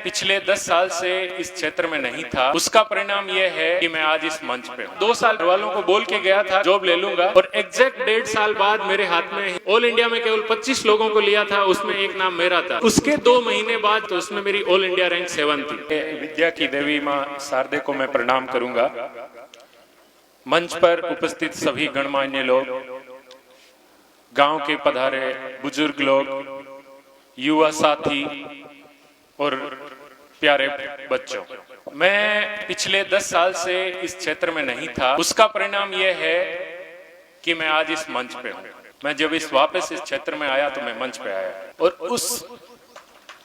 पिछले 10 साल से इस क्षेत्र में नहीं था, उसका परिणाम यह है कि मैं आज इस मंच पे हूँ। 2 साल वालों को बोल के गया था जॉब ले लूंगा, और एग्जैक्ट 1.5 साल बाद मेरे हाथ में ऑल इंडिया में केवल 25 लोगों को लिया था, उसमें एक नाम मेरा था। उसके 2 महीने बाद तो उसमें मेरी ऑल इंडिया रैंक 7 थी। विद्या की देवी माँ शारदे को मैं प्रणाम करूंगा। मंच पर उपस्थित सभी गणमान्य लोग, गांव के पधारे बुजुर्ग लोग, युवा साथी और प्यारे बच्चों, मैं पिछले 10 साल से इस क्षेत्र में नहीं था, उसका परिणाम यह है कि मैं आज इस मंच पे हूँ। मैं जब वापस इस क्षेत्र में आया तो मैं मंच पे आया, और उस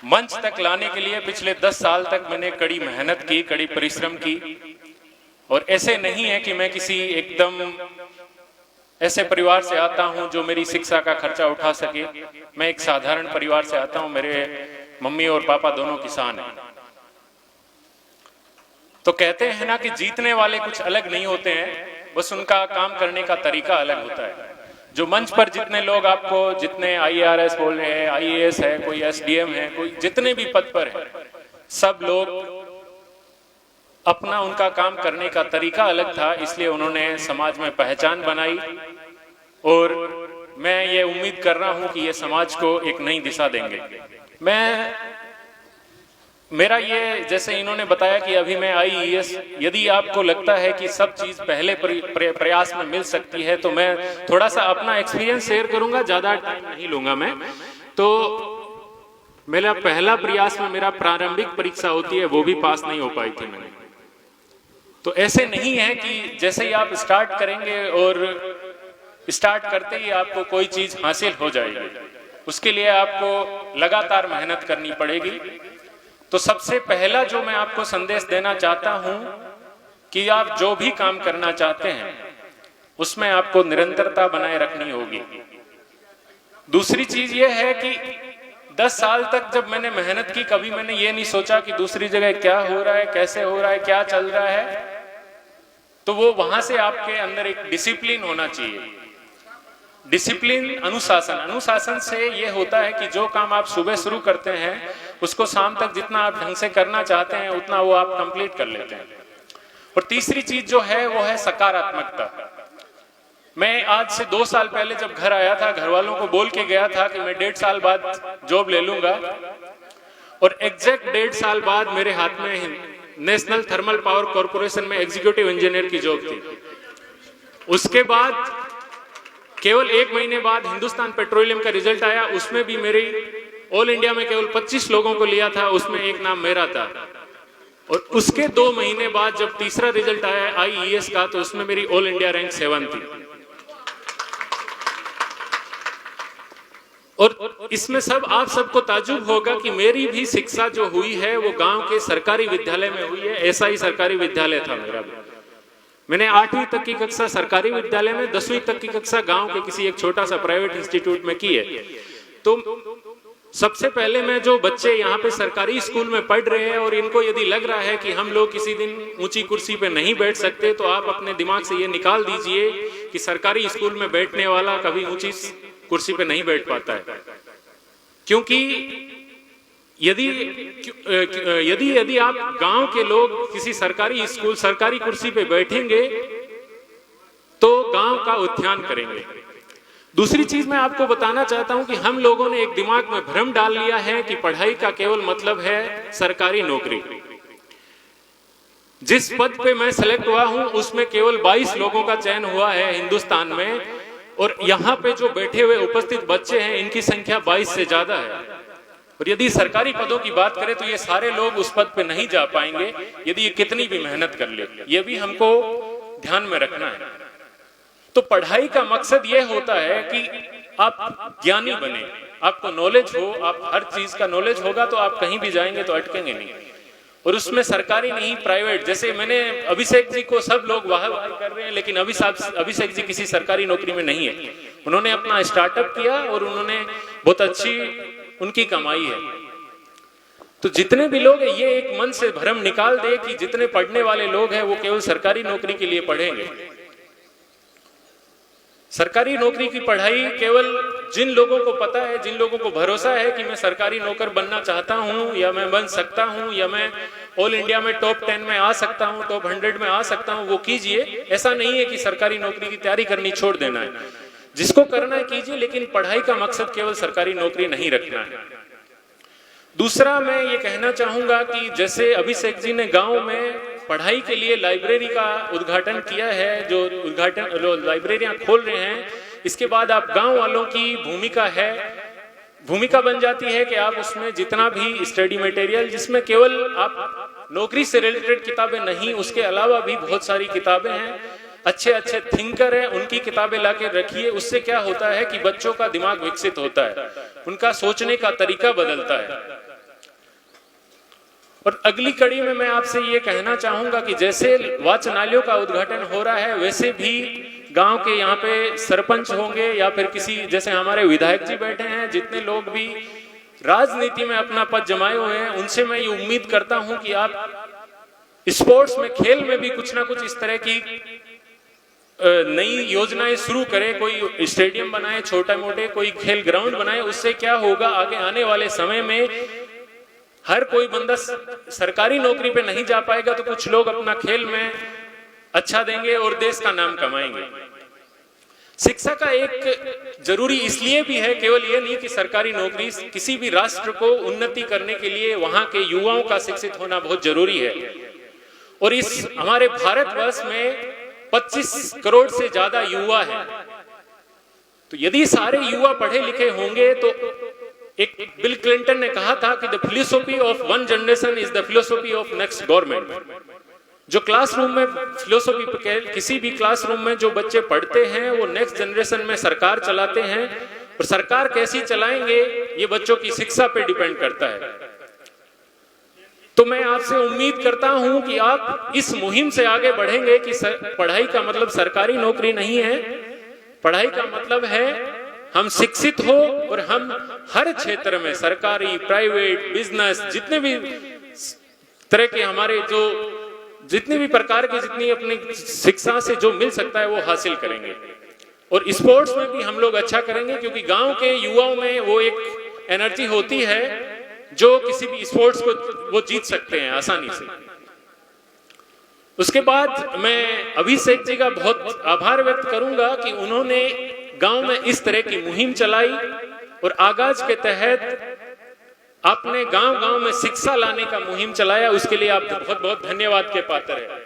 मंच तक लाने के लिए पिछले 10 साल तक मैंने कड़ी मेहनत की, कड़ी परिश्रम की। और ऐसे नहीं है कि मैं किसी एकदम ऐसे परिवार से आता हूं जो मेरी शिक्षा का खर्चा उठा सके। मैं एक साधारण परिवार से आता हूं। मेरे मम्मी और पापा दोनों किसान हैं। तो कहते हैं ना कि जीतने वाले कुछ अलग नहीं होते हैं, बस उनका काम करने का तरीका अलग होता है। जो मंच पर जितने लोग आपको, जितने IARS बोल रहे हैं, IAS है, कोई SDM है, कोई जितने भी पद पर है, सब लोग अपना उनका काम करने का तरीका अलग था, इसलिए उन्होंने समाज में पहचान बनाई। और मैं ये उम्मीद कर रहा हूं कि ये समाज को एक नई दिशा देंगे। मेरा ये, जैसे इन्होंने बताया कि अभी मैं IAS, यदि आपको लगता है कि सब चीज पहले प्रयास में मिल सकती है, तो मैं थोड़ा सा अपना एक्सपीरियंस शेयर करूंगा, ज्यादा टाइम नहीं लूंगा मैं। तो मेरा पहला प्रयास में मेरा प्रारंभिक परीक्षा होती है, वो भी पास नहीं हो पाई थी मैंने। तो ऐसे नहीं है कि जैसे ही आप स्टार्ट करेंगे और स्टार्ट करते ही आपको कोई चीज हासिल हो जाएगी। उसके लिए आपको लगातार मेहनत करनी पड़ेगी। तो सबसे पहला जो मैं आपको संदेश देना चाहता हूं कि आप जो भी काम करना चाहते हैं उसमें आपको निरंतरता बनाए रखनी होगी। दूसरी चीज यह है कि 10 साल तक जब मैंने मेहनत की, कभी मैंने ये नहीं सोचा कि दूसरी जगह क्या हो रहा है, कैसे हो रहा है, क्या चल रहा है। तो वो वहां से आपके अंदर एक डिसिप्लिन होना चाहिए। डिसिप्लिन, अनुशासन से ये होता है कि जो काम आप सुबह शुरू करते हैं उसको शाम तक जितना आप ढंग से करना चाहते हैं उतना वो आप कंप्लीट कर लेते हैं। और तीसरी चीज जो है वो है सकारात्मकता। मैं आज से 2 साल पहले जब घर आया था, घर वालों को बोल के गया था कि मैं 1.5 साल बाद जॉब ले लूंगा, और एग्जैक्ट 1.5 साल बाद मेरे हाथ में नेशनल थर्मल पावर कॉर्पोरेशन में एग्जीक्यूटिव इंजीनियर की जॉब थी। उसके बाद केवल 1 महीने बाद हिंदुस्तान पेट्रोलियम का रिजल्ट आया, उसमें भी मेरी ऑल इंडिया में केवल 25 लोगों को लिया था, उसमें एक नाम मेरा था। और उसके 2 महीने बाद जब तीसरा रिजल्ट आया IAS का, तो उसमें मेरी ऑल इंडिया रैंक 7 थी। और इसमें आप सबको ताजुब होगा कि मेरी भी शिक्षा जो हुई है वो गांव के सरकारी विद्यालय में हुई है। ऐसा ही सरकारी विद्यालय था मेरा भी। मैंने 8वीं तक की कक्षा सरकारी विद्यालय में, 10वीं तक की कक्षा गांव के किसी एक छोटा सा प्राइवेट इंस्टीट्यूट में की है। तो सबसे पहले मैं, जो बच्चे यहाँ पे सरकारी स्कूल में पढ़ रहे हैं और इनको यदि लग रहा है कि हम लोग किसी दिन ऊंची कुर्सी पे नहीं बैठ सकते, तो आप अपने दिमाग से ये निकाल दीजिए कि सरकारी स्कूल में बैठने वाला कभी ऊंची कुर्सी पे नहीं बैठ पाता है। क्योंकि यदि आप गांव के लोग किसी सरकारी स्कूल, सरकारी कुर्सी पे बैठेंगे तो गांव का उत्थान करेंगे। दूसरी चीज मैं आपको बताना चाहता हूं कि हम लोगों ने एक दिमाग में भ्रम डाल लिया है कि पढ़ाई का केवल मतलब है सरकारी नौकरी। जिस पद पे मैं सेलेक्ट हुआ हूं उसमें केवल 22 लोगों का चयन हुआ है हिंदुस्तान में, और यहाँ पे जो बैठे हुए उपस्थित बच्चे हैं इनकी संख्या 22 से ज्यादा है। और यदि सरकारी पदों की बात करें तो ये सारे लोग उस पद पे नहीं जा पाएंगे यदि ये कितनी भी मेहनत कर ले। ये भी हमको ध्यान में रखना है। तो पढ़ाई का मकसद ये होता है कि आप ज्ञानी बने, आपको नॉलेज हो, आप हर चीज का नॉलेज होगा तो आप कहीं भी जाएंगे तो अटकेंगे नहीं। और उसमें सरकारी नहीं, प्राइवेट। जैसे मैंने अभिषेक जी को सब लोग वाह कर रहे हैं, लेकिन अभिषेक जी किसी सरकारी नौकरी में नहीं है। उन्होंने अपना स्टार्टअप किया और उन्होंने बहुत अच्छी उनकी कमाई है। तो जितने भी लोग हैं, ये एक मन से भ्रम निकाल दे कि जितने पढ़ने वाले लोग हैं वो केवल सरकारी नौकरी के लिए पढ़ेंगे। सरकारी नौकरी की पढ़ाई केवल जिन लोगों को पता है, जिन लोगों को भरोसा है कि मैं सरकारी नौकर बनना चाहता हूं या मैं बन सकता हूं या मैं ऑल इंडिया में टॉप 10 में आ सकता हूं, टॉप 100 में आ सकता हूं, वो कीजिए। ऐसा नहीं है कि सरकारी नौकरी की तैयारी करनी छोड़ देना है, जिसको करना है कीजिए, लेकिन पढ़ाई का मकसद केवल सरकारी नौकरी नहीं रखना है। दूसरा मैं ये कहना चाहूंगा कि जैसे अभिषेक जी ने गांव में पढ़ाई के लिए लाइब्रेरी का उद्घाटन किया है, जो लाइब्रेरियां खोल रहे हैं, इसके बाद आप गांव वालों की भूमिका बन जाती है कि आप उसमें जितना भी स्टडी मटेरियल, जिसमें केवल आप नौकरी से रिलेटेड किताबें नहीं, उसके अलावा भी बहुत सारी किताबें हैं, अच्छे अच्छे थिंकर हैं, उनकी किताबें लाके रखिए। उससे क्या होता है कि बच्चों का दिमाग विकसित होता है, उनका सोचने का तरीका बदलता है। और अगली कड़ी में मैं आपसे ये कहना चाहूंगा कि जैसे वाचनालयों का उद्घाटन हो रहा है, वैसे भी गांव के यहाँ पे सरपंच होंगे या फिर किसी, जैसे हमारे विधायक जी बैठे हैं, जितने लोग भी राजनीति में अपना पद जमाए हुए हैं, उनसे मैं ये उम्मीद करता हूं कि आप स्पोर्ट्स में, खेल में भी कुछ ना कुछ इस तरह की नई योजनाएं शुरू करें। कोई स्टेडियम बनाए छोटा मोटे, कोई खेल ग्राउंड बनाए। उससे क्या होगा, आगे आने वाले समय में हर कोई बंदा सरकारी नौकरी पे नहीं जा पाएगा, तो कुछ लोग अपना खेल में अच्छा देंगे और देश का नाम कमाएंगे। शिक्षा का एक जरूरी इसलिए भी है, केवल ये नहीं कि सरकारी नौकरी, किसी भी राष्ट्र को उन्नति करने के लिए वहां के युवाओं का शिक्षित होना बहुत जरूरी है। और इस हमारे भारतवर्ष में 25 करोड़ से ज्यादा युवा हैं, तो यदि सारे युवा पढ़े लिखे होंगे तो एक बिल क्लिंटन ने कहा था कि the philosophy of one generation is the philosophy of next government. जो क्लासरूम में फिलोसॉफी, किसी भी क्लासरूम में जो बच्चे पढ़ते हैं, वो नेक्स्ट जनरेशन में सरकार चलाते हैं, और सरकार कैसी चलाएंगे ये बच्चों की शिक्षा पे डिपेंड करता है। तो मैं आपसे उम्मीद करता हूं कि आप इस मुहिम से आगे बढ़ेंगे कि पढ़ाई का मतलब सरकारी नौकरी नहीं है, पढ़ाई का मतलब है हम शिक्षित हो और हम हर क्षेत्र में, सरकारी, प्राइवेट, बिजनेस, जितने भी तरह के हमारे जो जितने भी प्रकार की जितनी अपनी शिक्षा से जो मिल सकता है वो हासिल करेंगे। और स्पोर्ट्स में भी हम लोग अच्छा करेंगे, क्योंकि गांव के युवाओं में वो एक एनर्जी होती है जो किसी भी स्पोर्ट्स को वो जीत सकते हैं आसानी से। उसके बाद मैं अभिषेक जी का बहुत आभार व्यक्त करूंगा कि उन्होंने गांव में इस तरह की मुहिम चलाई और आगाज के तहत आपने गांव गांव में शिक्षा लाने का मुहिम चलाया। उसके लिए आप बहुत बहुत धन्यवाद के पात्र हैं।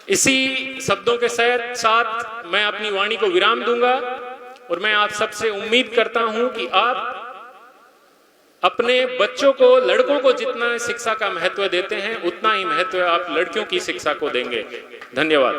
इसी शब्दों के साथ मैं अपनी वाणी को विराम दूंगा और मैं आप सबसे उम्मीद करता हूं कि आप अपने बच्चों को, लड़कों को जितना शिक्षा का महत्व देते हैं, उतना ही महत्व आप लड़कियों की शिक्षा को देंगे। धन्यवाद।